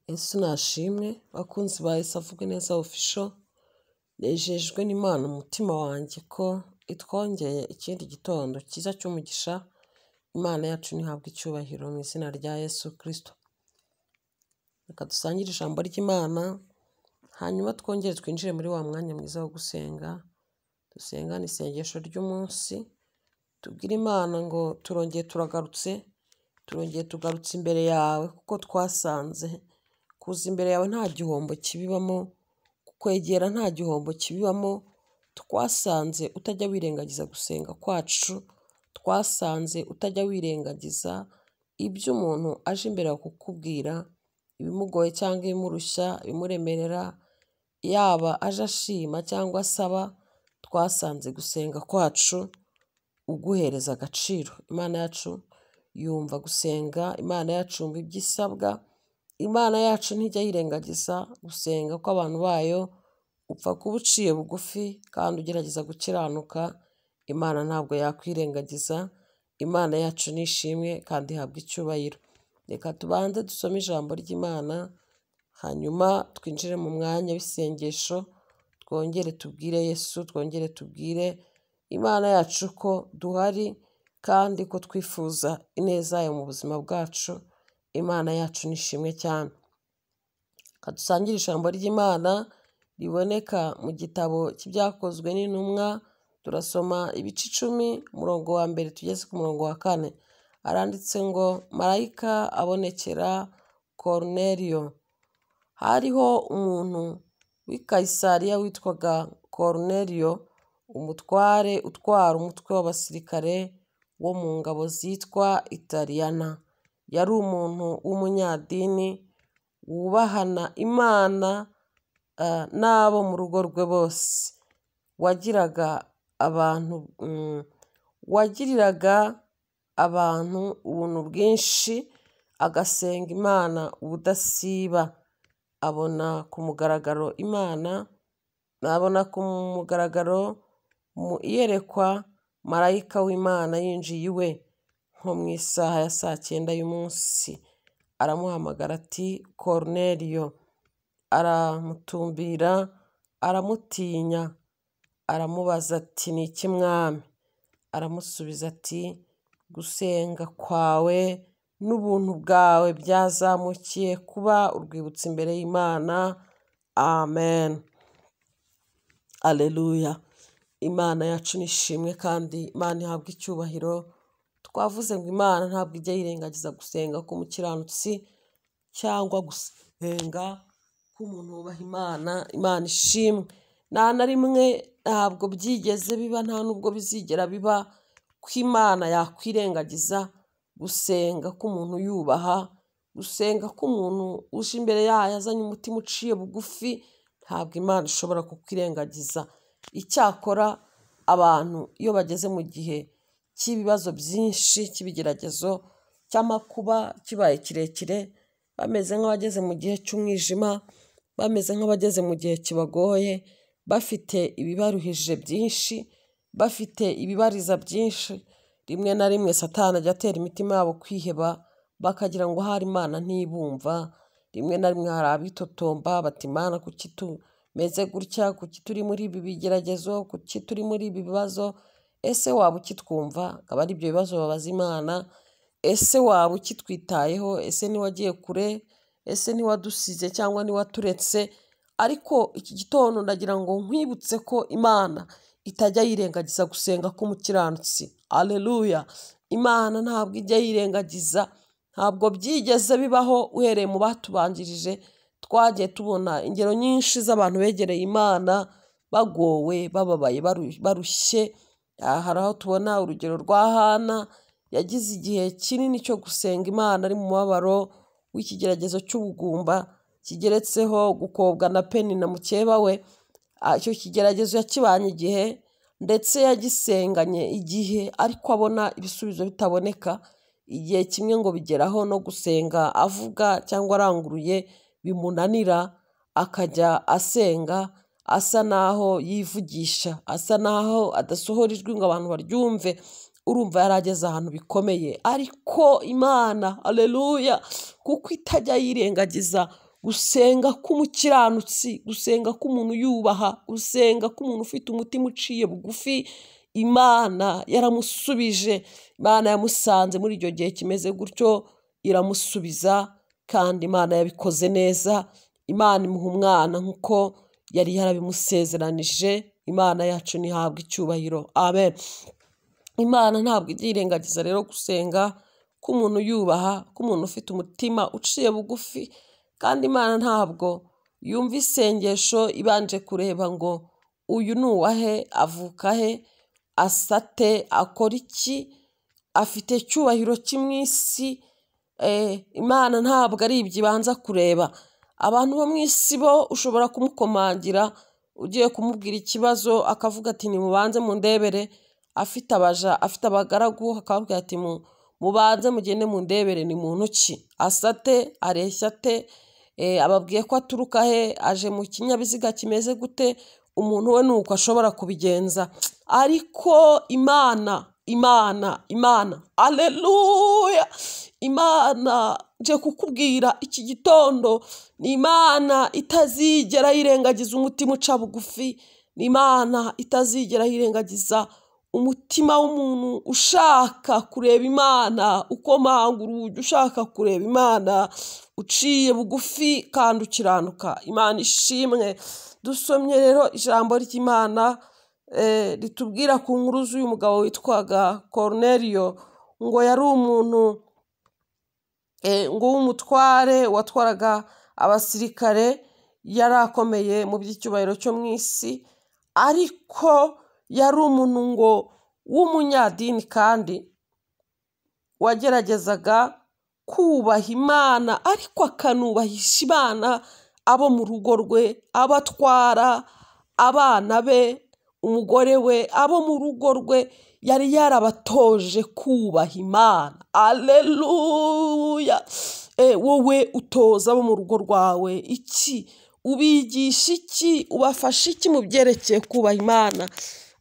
Yesu nashimwe bakunzi ba Yesu avuge neza official. Nejejwe n'Imana umutima wanjye ko itwongeye ikindi gitondo cyiza cy'umugisha. Imana yacu nihabwa icyubahiro mu izina rya Yesu Kristo. Reka dusangire ijambo ry'Imana hanyuma twongere twinjire muri wa mwanya mwiza wo gusenga. Dusenga ni isengesho ry'umunsi. Tubwire Imana ngo turongeye tugarutse imbere yawe kuko twasanze kuza imbere yawe nta gihombo kibibamo, kukwegera nta gihombo kibibamo. Twasanze utajya wirengagiza gusenga kwacu, twasanze utajya wirengagiza ibyo umuntu aje imbere yawe kukubwira, ibimugoye cyangwa ibimurushya, ibimuremerera, yaba aje ashima cyangwa asaba. Twasanze gusenga kwacu uguhereza agaciro. Imana yacu yumva gusenga, Imana yacu yumva ibyo isabwa. Imana yacu ntijya yirengagiza gusenga kw'abantu bayo. Upfa kuba uciye bugufi kandi ugerageza gukiranuka, Imana ntabwo yakwirengagiza. Imana yacu nishimwe kandi ihabwa icyubahiro. Reka tubanze dusome ijambo ry'Imana hanyuma twinjire mu mwanya w'isengesho. Twongere tubwire Yesu, twongere tubwire Imana yacu ko duhari kandi ko twifuza ineza yayo mu buzima bwacu. Imana yacu nishimwe cyane. Kadusangire ijambo ry'Imana riboneka mu gitabo cy'ibyakozwe n'intumwa. Turasoma ibice 10 umurongo wa mbere tugeze ku murongo wa 4. Aranditse ngo marayika abonekera Koruneliyo. Hariho umuntu w'i Kayisariya witwaga Koruneliyo, umutware utwara umutwe w'abasirikare wo mu ngabo zitwa Italiyana. Yari umuntu w'umunyadini wubahana Imana n'abo mu rugo rwe bose. Wagiriraga abantu ubuntu bwinshi, agasenga Imana ubudasiba. Abona ku mugaragaro mu iyerekwa marayika w'Imana yinjiye iwe nko mu isaha ya 9:00 y'umunsi. Aramuhamagara ati Koruneliyo. Aramutumbira, aramutinya, aramubaza ati ni iki mwami? Aramusubiza ati gusenga kwawe n'ubuntu bwawe byazamukiye kuba urwibutso imbere y'Imana. Amen. Aleluya. Imana yacu nishimwe kandi Imana ihabwa icyubahiro. Twavuze ngo Imana ntabwo ijya yirengagiza gusenga k'umukiranutsi cyangwa gusenga k'umuntu wubaha Imana. Imana ishimwe. Nta na rimwe ntabwo byigeze biba, nta nubwo bizigera biba ko Imana yakwirengagiza gusenga k'umuntu yubaha, gusenga k'umuntu uje imbere yayo azanye umutima uciye bugufi. Ntabwo Imana ishobora kukwirengagiza. Icyakora abantu iyo bageze mu gihe cy'ibibazo byinshi, cy'ibigeragezo, cy'amakuba kibaye kirekire, bameze nk'abageze mu gihe cy'umwijima, bameze nk'abageze mu gihe kibagoye, bafite ibibaruhije byinshi, bafite ibibariza byinshi, rimwe na rimwe Satani ajya atera imitima yabo kwiheba, bakagira ngo hari Imana ntibumva. Rimwe na rimwe hari abitotomba bati Imana kuki tumeze gutya, kuki turi muri ibi bigeragezo, kuki turi muri ibi bibazo? Ese waba ukitwumva? Akaba ari ibyo bibazo babaza Imana. Ese waba ukitwitayeho? Ese niwagiye kure? Ese niwadusize cyangwa niwaturetse? Ariko iki gitondo ndagira ngo nkwibutse ko Imana itajya yirengagiza gusenga k'umukiranutsi. Aleluya. Imana ntabwo ijya yirengagiza. Ntabwo byigeze bibaho uhereye mu batubanjirije. Twagiye tubona ingero nyinshi z'abantu begereye Imana bagowe, bababaye, barushye. Hari aho tubona urugero rwa Hana yagize igihe kinini cyo gusenga Imana ari mu mubabaro w'ikigeragezo cy'ubugumba kigeretseho gukobwa na Penina mukeba we. Icyo kigeragezo yakibanye igihe ndetse yagisenganye igihe, ariko abona ibisubizo bitaboneka. Igihe kimwe ngo bigeraho no gusenga avuga cyangwa aranguruye bimunanira, akajya asenga asa naho yivugisha, asa naho adasohora ijwi ngo abantu baryumve. Urumva yarageze ahantu bikomeye. Ariko Imana, aleluya, kuko itajya yirengagiza gusenga k'umukiranutsi, gusenga k'umuntu yubaha, gusenga k'umuntu ufite umutima uciye bugufi, Imana yaramusubije. Imana yamusanze muri icyo gihe kimeze gutyo, iramusubiza, kandi Imana yabikoze neza. Imana imuha umwana nk'uko yari yarabimusezeranije. Imana yacu ntihabwe icyubahiro, amen. Imana ntabwo ijya yirengagiza rero gusenga k'umuntu yubaha, k'umuntu ufite umutima uciye bugufi, kandi Imana ntabwo yumva isengesho ibanje kureba ngo uyu ni uwahe, avuka he, asate, akora iki, afite icyubahiro mu isi. Imana ntabwo ari ibyo ibanza kureba. Abantu bo mu isi bo ushobora kumukomangira ugiye kumubwira ikibazo, akavuga ati nimubanze mundebere, afite abaja, afite abagaragu, akababwira ati mubanze mugende mundebere ni muntu ki, asate, areshya ate, ababwiye ko aturuka he, aje mu kinyabiziga kimeze gute, umuntu we nuko ashobora kubigenza. Ariko Imana, aleluya, Imana nje kukubwira iki gitondo, ni Imana itazigera yirengagiza umutima uca bugufi, ni Imana itazigera yirengagiza umutima w'umuntu ushaka kureba Imana, ukomanga urugi ushaka kureba Imana, uciye bugufi kandi ukiranuka. Imana ishimwe. Dusomye rero ijambo ry'Imana ritubwira ku nkuru z'uyu mugabo witwaga Koruneliyo, ngo yari umuntu ngo w'umutware watwaraga abasirikare, yari akomeye mu by'icyubahiro cyo mu isi, ariko yari umuntu ngo w'umunyadini kandi wageragezaga kubaha Imana, ariko akanubahisha Imana abo mu rugo rwe, abatwara, abana be, umugore we, abo mu rugo rwe yari yarabatoje kubaha Imana. Aleluya. Wowe utoza abo mu rugo rwawe iki? Ubigisha iki? Ubafasha iki mu byerekeye kubaha Imana?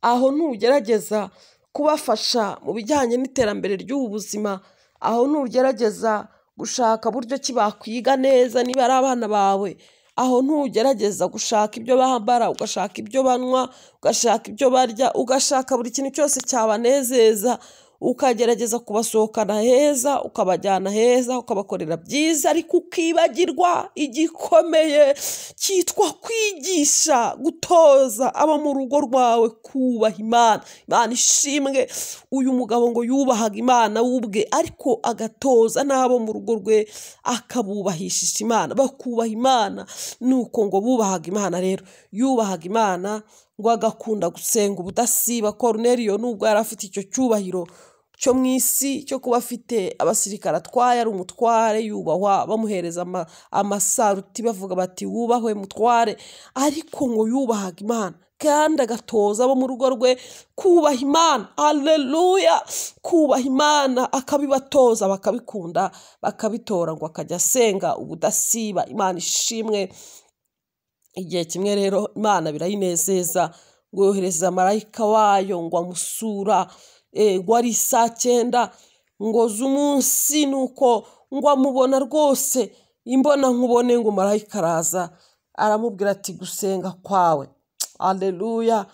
Aho nugerageza kubafasha mu bijyanye n'iterambere ry'ubu buzima, aho nugerageza gushaka buryo ki bakwiga neza niba ari abana bawe, aho ntugerageza gushaka ibyo bambara, ugashaka ibyo banywa, ugashaka ibyo barya, ugashaka buri kintu cyose cyabanezeza, ukagerageza kubasohokana heza, ukabajyana heza, ukabakorera byiza, ariko ukibagirwa igikomeye cyitwa kwigisha, gutoza abo mu rugo rwawe kubaha Imana. Imana ishimwe. Uyu mugabo ngo yubahaga Imana ubwe, ariko agatoza n'abo mu rugo rwe akabubahisha Imana, bakubaha Imana. Nuko ngo bubahaga Imana rero, yubahaga Imana, ngo agakunda gusenga ubudasiba. Koruneliyo nubwo yari afite icyo cyubahiro cyo mu isi cyo kuba afite abasirikare atwaye, ari umutware yubahwa, bamuhereza amasaruti bavuga bati wubahwe mutware, ariko ngo yubahaga Imana kandi agatoza abo mu rugo rwe kubaha Imana. Aleluya. Kubaha Imana, akabibatoza, bakabikunda, bakabitora, ngo akajya asenga ubudasiba. Imana ishimwe. Igihe kimwe rero Imana birayinezeza, ngo yohereza marayika wayo ngo amusura, ngo ari 9:00 ngo z'umunsi, nuko ngo amubona rwose imbona nkubone, ngo marayika araza aramubwira ati gusenga kwawe, aleluya,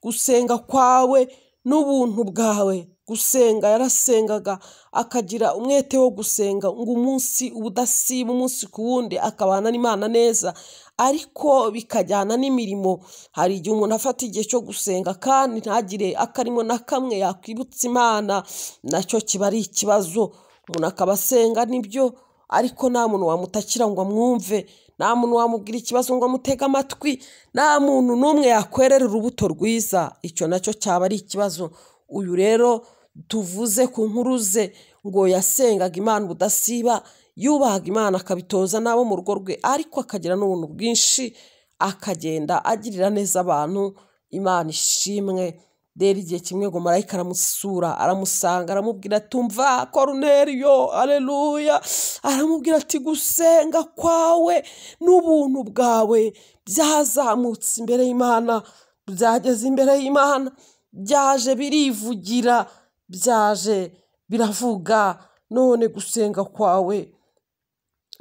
gusenga kwawe n'ubuntu bwawe. Gusenga, yarasengaga akagira umwete wo gusenga, ngo umunsi ubudasiba, umunsi ku wundi akabana n'Imana neza, ariko bikajyana n'imirimo. Hari igihe umuntu afata igihe cyo gusenga kandi ntagire akarimo na kamwe yakwibutsa Imana, nacyo kiba ari ikibazo. Umuntu akaba asenga nibyo, ariko nta muntu wamutakira ngo amwumve, nta muntu wamubwira ikibazo ngo amutege amatwi, nta muntu n'umwe yakwerera urubuto rwiza. Icyo nacyo cyaba ari ikibazo. Uyu rero tuvuze ku nkuru ze, ngo yasengaga Imana ubudasiba, yubahaga Imana, akabitoza n'abo mu rugo rwe, ariko akagira n'ubuntu bwinshi, akagenda agirira neza abantu. Imana ishimwe. Rero igihe kimwe ngo marayika aramusura, aramusanga, aramubwira ati umva Koruneliyo, aleluya, aramubwira ati gusenga kwawe n'ubuntu bwawe byazamutse imbere y'Imana, byageze imbere y'Imana, byaje birivugira, byaje biravuga. None gusenga kwawe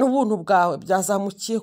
ubuntu bwawe byazamukiye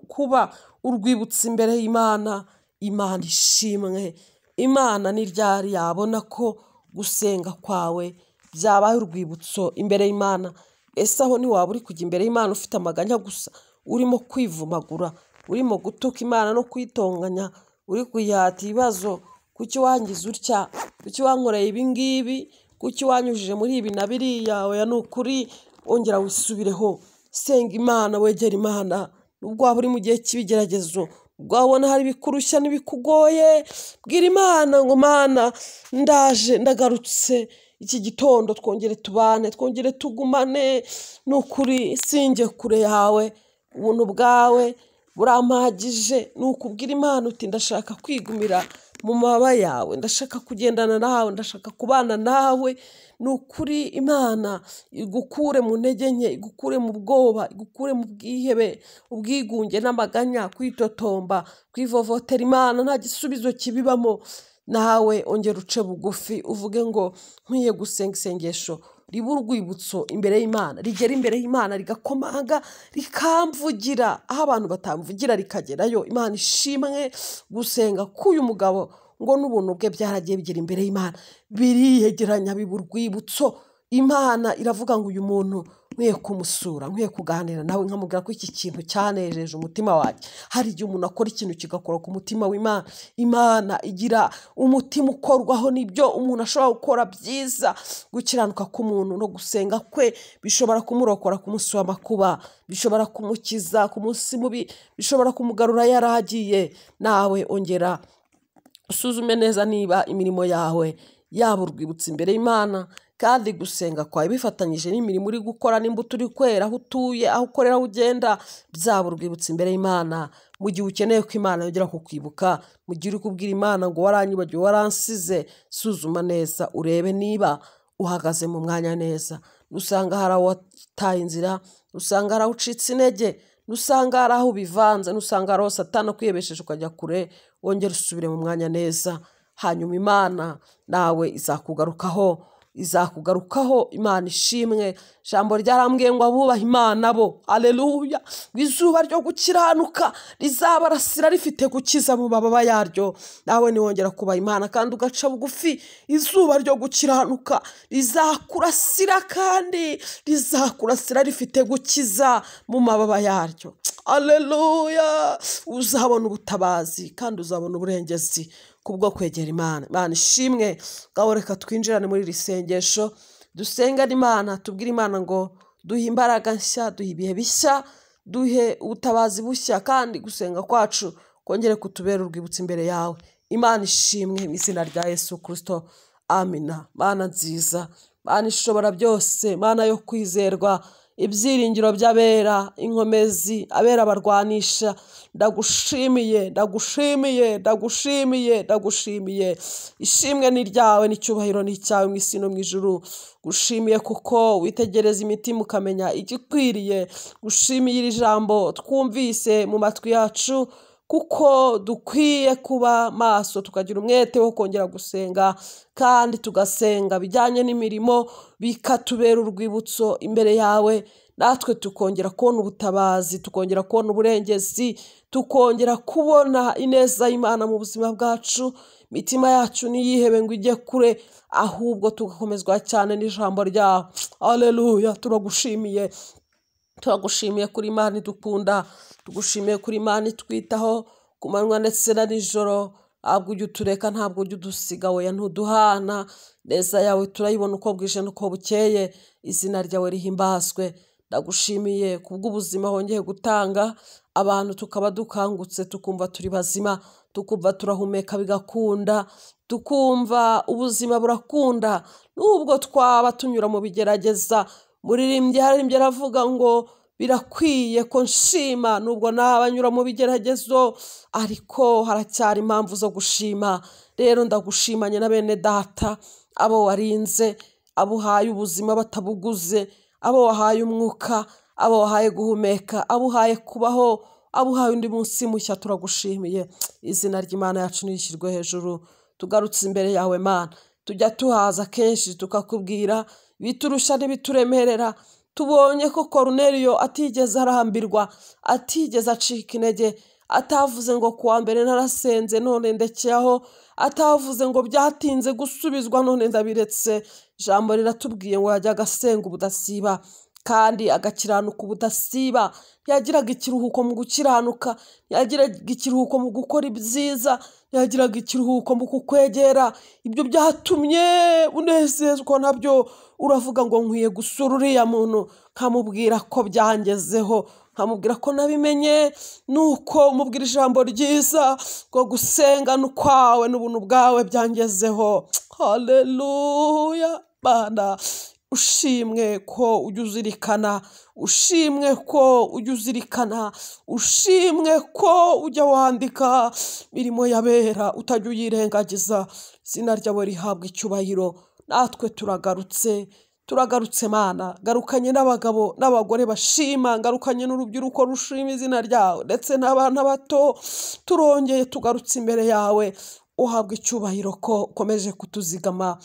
kuba urwibutso imbere y'Imana. Imana ishimwe. Imana ni ryari yabona ko gusenga kwawe byabaye urwibutso imbere y'Imana? Ese aho ntiwaba uri kujya imbere y'Imana ufite amaganya gusa, urimo kwivumagura, urimo gutuka Imana no kwitonganya, uri kuyihata ibibazo? Kuki wangize utya? Kuki wankoreye ibi ngibi? Kuki wanyujije muri ibi na biriya? Oya, ni ukuri ongera wisubireho, senga Imana, wegera Imana. Nubwo waba uri mu gihe cy'ibigeragezo, ubwo wabona hari ibikurushya n'ibikugoye, bwira Imana ngo Mana ndaje, ndagarutse iki gitondo, twongere tubane, twongere tugumane. Ni ukuri sinjye kure yawe, ubuntu bwawe burampagije. Ni ukubwira Imana uti ndashaka kwigumira mu mababa yawe, ndashaka kugendana nawe, ndashaka kubana nawe. Ni ukuri Imana igukure mu ntege nke, igukure mu bwoba, igukure mu bwihebe, ubwigunge n'amaganya, kwitotomba, kwivovotera Imana nta gisubizo kibibamo. Nawe ongera uce bugufi uvuge ngo nkwiye gusenga isengesho riba urwibutso imbere y'Imana, rigera imbere y'Imana rigakomanga rikamvugira aho abantu batamvugira, rikagerayo. Imana ishimwe. Gusenga k'uyu mugabo ngo n'ubuntu bwe byaragiye bigera imbere y'Imana, biriyegeranya biba urwibutso. Imana iravuga ngo uyu muntu nkwiye kumusura, nkwiye kuganira nawe, nkamubwira ko iki kintu cyanejeje umutima wanjye. Hari igihe umuntu akora ikintu kigakora ku mutima w'Imana. Imana igira umutima ukorwaho n'ibyo umuntu ashobora gukora byiza. Gukiranuka k'umuntu no gusenga kwe bishobora kumurokora ku munsi w'amakuba, bishobora kumukiza ku munsi mubi, bishobora kumugarura yaragiye. Nawe ongera usuzume neza niba imirimo yawe yaba urwibutso imbere y'Imana, kandi gusenga kwawe bifatanyije n'imirimo uri gukora, n'imbuto uri kwera, aho utuye, aho ukorera, aho ugenda, byaba urwibutso imbere y'Imana. Mu gihe ukeneye ko Imana yongera kukwibuka, mu gihe uri kubwira Imana ngo waranyibagiwe, waransize, suzuma neza urebe niba uhagaze mu mwanya neza. Nusanga hari aho wataye inzira, nusanga hari aho ucitse intege, nusanga hari aho ubivanze, nusanga hari aho Satani akwiyebesheje ukajya kure, wongere usubire mu mwanya neza. Hanyuma Imana nawe izakugarukaho. Imana ishimwe. Ijambo ryarambwiye ngo abubaha Imana bo, aleluya, izuba ryo gukiranuka rizabarasira rifite gukiza mu mababa yaryo. Nawe niwongera kubaha Imana kandi ugaca bugufi, izuba ryo gukiranuka rizakurasira, kandi rizakurasira rifite gukiza mu mababa yaryo. Aleluya. Uzabona ubutabazi kandi uzabona uburengezi kubwo kwegera Imana. Imana ishimwe. Ngaho reka twinjirane muri iri sengesho, dusengane Imana, tubwire Imana ngo duhe imbaraga nshya, duhe ibihe bishya, duhe ubutabazi bushya, kandi gusenga kwacu kongere kutubera urwibutso imbere yawe. Imana ishimwe mu izina rya Yesu Kristo. Amina. Mana nziza, Mana ishobora byose, Mana yo kwizerwa, ibyiringiro by'abera, inkomezi, abera barwanisha, ndagushimiye, ndagushimiye, ndagushimiye, ndagushimiye. Ishimwe ni ryawe n'icyubahiro ni icyawe mu isi no mu ijuru. Gushimiye kuko witegereza imitima ukamenya igikwiriye. Gushimiye iri jambo twumvise mu matwi yacu, kuko dukwiye kuba maso, tukagira umwete wo kongera gusenga, kandi tugasenga bijyanye n'imirimo, bikatubera urwibutso imbere yawe. Natwe tukongera kubona ubutabazi, tukongera kubona uburengezi, tukongera kubona ineza y'Imana mu buzima bwacu. Imitima yacu niyihebe ngo ijye kure, ahubwo tugakomezwa cyane n'ijambo ryawe. Aleluya. Turagushimiye. Turagushimiye kuri Imana idukunda, tugushimiye kuri Imana itwitaho ku manywa ndetse na nijoro. Ntabwo ujya utureka, ntabwo ujya udusiga, oya ntuduhana. Neza yawe turayibona uko bwije n'uko bukeye. Izina ryawe rihimbazwe. Ndagushimiye kubw'ubuzima wongeye gutanga abantu, tukaba dukangutse, tukumva turi bazima, tukumva turahumeka bigakunda, tukumva ubuzima burakunda. Nubwo twaba tunyura mu bigerageza, muririmbyi yaririmbye aravuga ngo birakwiye ko nshima nubwo nabanyura mu bigeragezo, ariko haracyari impamvu zo gushima. Rero ndagushimanye na bene data, abo warinze, abo uhaye ubuzima batabuguze, abo wahaye umwuka, abo wahaye guhumeka, abo uhaye kubaho, abo uhaye undi munsi mushya. Turagushimiye. Izina ry'Imana yacu nishyirwe hejuru. Tugarutse imbere yawe Mana, tujya tuhaza kenshi tukakubwira biturusha n'ibituremerera, tubonye ko Koruneliyo atigeze arambirwa, atigeze acika intege, atavuze ngo kuwa mbere narasenze none ndekeraho, atavuze ngo byatinze gusubizwa none ndabiretse. Ijambo riratubwiye ngo yajyaga asenga ubudasiba kandi agakiranuka ubudasiba. Yagiraga ikiruhuko mu gukiranuka, yagiraga ikiruhuko mu gukora ibyiza, yagiraga ikiruhuko mu kukwegera. Ibyo byatumye unezezwa nabyo, uravuga ngo nkwiye gusura uriya muntu nkamubwira ko byangezeho, nkamubwira ko nabimenye. Nuko umubwira ijambo ryiza ngo gusenga n'ukwawe n'ubuntu bwawe byangezeho. Haleluya. Bana, ushimwe ko ujya uzirikana, ushimwe ko ujya uzirikana, ushimwe ko ujya wandika imirimo y'abera utajya uyirengagiza. Izina ryawe rihabwa icyubahiro. Natwe turagarutse Mana, garukanye n'abagabo n'abagore bashima, garukanye n'urubyiruko rushima izina ryawe ndetse n'abana bato. Turongeye tugarutse imbere yawe, uhabwa icyubahiro ko ukomeje kutuzigama.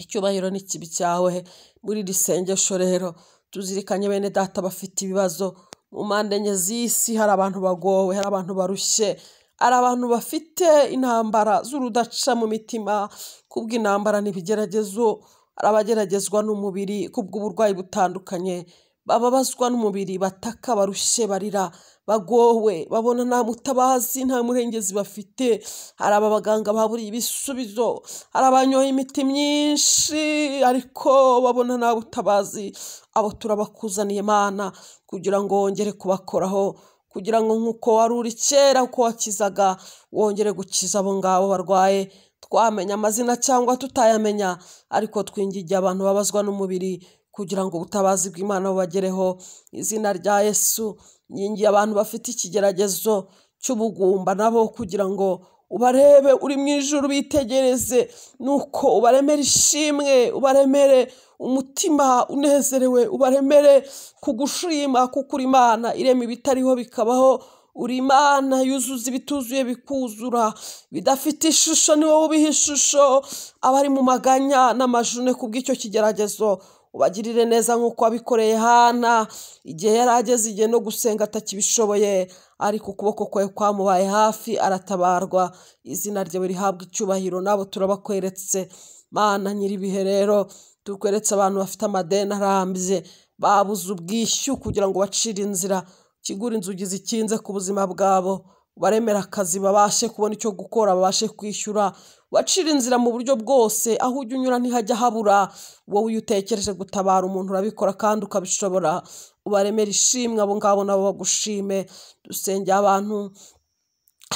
Icyubahiro n'ikibi cyawe muri iri sengesho. Rero tuzirikanye bene data bafite ibibazo mu mpande enye z'isi. Hari abantu bagowe, hari abantu barushye, hari abantu bafite intambara z'urudaca mu mitima kubw'intambara n'ibigeragezo. Hari abageragezwa n'umubiri kubw'uburwayi butandukanye, bababazwa n'umubiri, bataka, barushye, barira, bagowe, babona nta mutabazi, nta murengezi bafite. Hari aba baganga baburiye ibisubizo, hari abanyoye imiti myinshi ariko babona nta butabazi. Abo turabakuzaniye Mana kugira ngo wongere kubakoraho, kugira ngo nk'uko wari uri kera uko wakizaga wongere gukiza abo ngabo barwaye. Twamenya amazina cyangwa tutayamenya, ariko twingigiye abantu babazwa n'umubiri kugira ngo ubutabazi bw'Imana bubagereho. Izina rya Yesu nyingiye abantu bafite ikigeragezo cy'ubugumba nabo kugira ngo ubarebe uri mu ijuru, bitegereze, nuko ubaremere ishimwe, ubaremere umutima unezerewe, ubaremere kugushima kuko uri Imana irema ibitariho bikabaho. Uri Imana yuzuza ibituzuye bikuzura, bidafite ishusho ni wowe ubiha ishusho. Abari mu maganya n'amajune kubw'icyo kigeragezo ubagirire neza nk'uko wabikoreye Hana igihe yari ageze igihe no gusenga atakibishoboye, ariko ukuboko kwawe kwamubaye hafi aratabarwa. Izina ryawe rihabwa icyubahiro. Nabo turabakweretse Mana nyir'ibihe. Rero tukweretse abantu bafite amadeni arambye, babuze ubwishyu kugira ngo bacire inzira, kigura inzugi zikinze ku buzima bwabo, baremera akazi babashe kubona icyo gukora, babashe kwishyura, bacira inzira mu buryo bwose. Aho ujya unyura ntihajya habura. Wowe iyo utekereje gutabara umuntu urabikora kandi ukabishobora. Ubaremera ishimwe abo ngabo nabo bagushime. Dusengeye abantu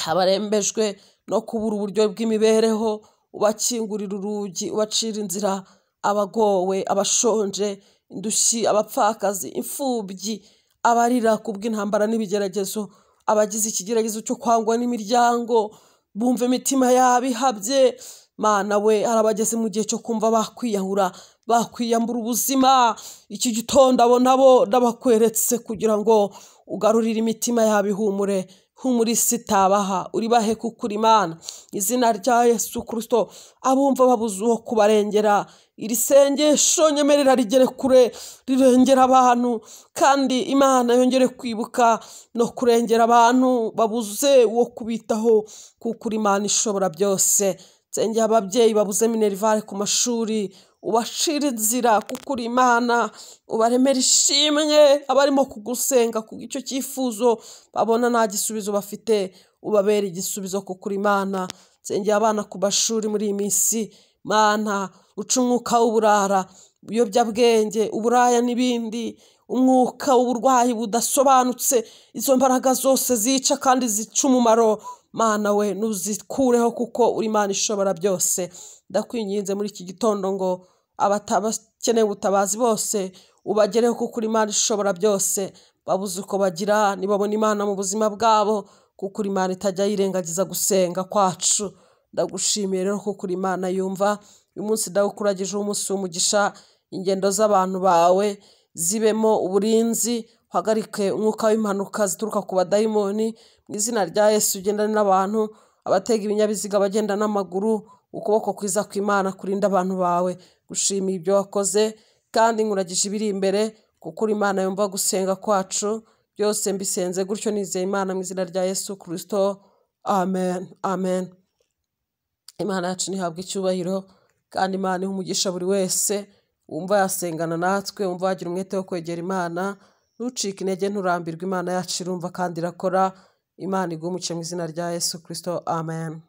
abarembejwe no kubura uburyo bw'imibereho, ubakingurira urugi, ubacira inzira. Abagowe, abashonje, indushyi, abapfakazi, imfubyi, abarira kubw'intambara n'ibigeragezo, abagize ikigeragezo cyo kwangwa n'imiryango, bumva imitima yabo ihabye. Mana we, arabageze mu gihe cyo kumva bakwiyahura, bakwiyambura ubuzima. Iki gitondo abo nabo ndabakweretse kugira ngo ugarurire imitima yabo ihumure. Humura isi itabaha, uribahe kuko uri Imana. Izina rya Yesu Kristo, abumva babuze uwo kubarengera, iri sengesho nyemerera rigere kure, rirengera abantu, kandi Imana yongere kwibuka no kurengera abantu babuze uwo kubitaho kuko uri Imana ishobora byose. Nsengeye ababyeyi babuze minerivare ku mashuri, ubacira inzira kuko uri Imana, ubaremera ishimwe. Abarimo kugusenga ku icyo cyifuzo babona nta gisubizo bafite, ubabera igisubizo kuko uri Imana. Nsengeye abana ku mashuri muri iyi minsi Mana, uca umwuka w'uburara, ibiyobyabwenge, uburaya n'ibindi, umwuka w'uburwayi budasobanutse, izo mbaraga zose zica kandi zica umumaro. Mana we, nuzikureho kuko uri Imana ishobora byose. Ndakwinginze muri iki gitondo ngo abatabakeneye ubutabazi bose ubagereho kuko uri Imana ishobora byose. Babuze uko bagira nibabona Imana mu buzima bwabo kuko uri Imana itajya yirengagiza gusenga kwacu. Ndagushimiye rero kuko uri Imana yumva. Uyu munsi ndawukuragije umunsi w'umugisha, ingendo z'abantu bawe zibemo uburinzi, uhagarike umwuka w'impanuka zituruka ku badayimoni. Mu izina rya Yesu ugendane n'abantu, abatega ibinyabiziga, bagenda n'amaguru, ukuboko kwiza kw'Imana kurinda abantu bawe. Gushimiye ibyo wakoze kandi nkuragije ibiri imbere kuko uri Imana yumva gusenga kwacu. Byose mbisenze gutyo nizeye Imana mu izina rya Yesu Kristo, amen amen. Imana yacu ntihabwe icyubahiro, kandi Imana ihe umugisha buri wese wumva yasengana natwe, wumva wagira umwete wo kwegera Imana. Ntucike intege, nturambirwe, Imana yacu irumva kandi irakora. Imana iguhe umugisha mu izina rya Yesu Kristo, amen.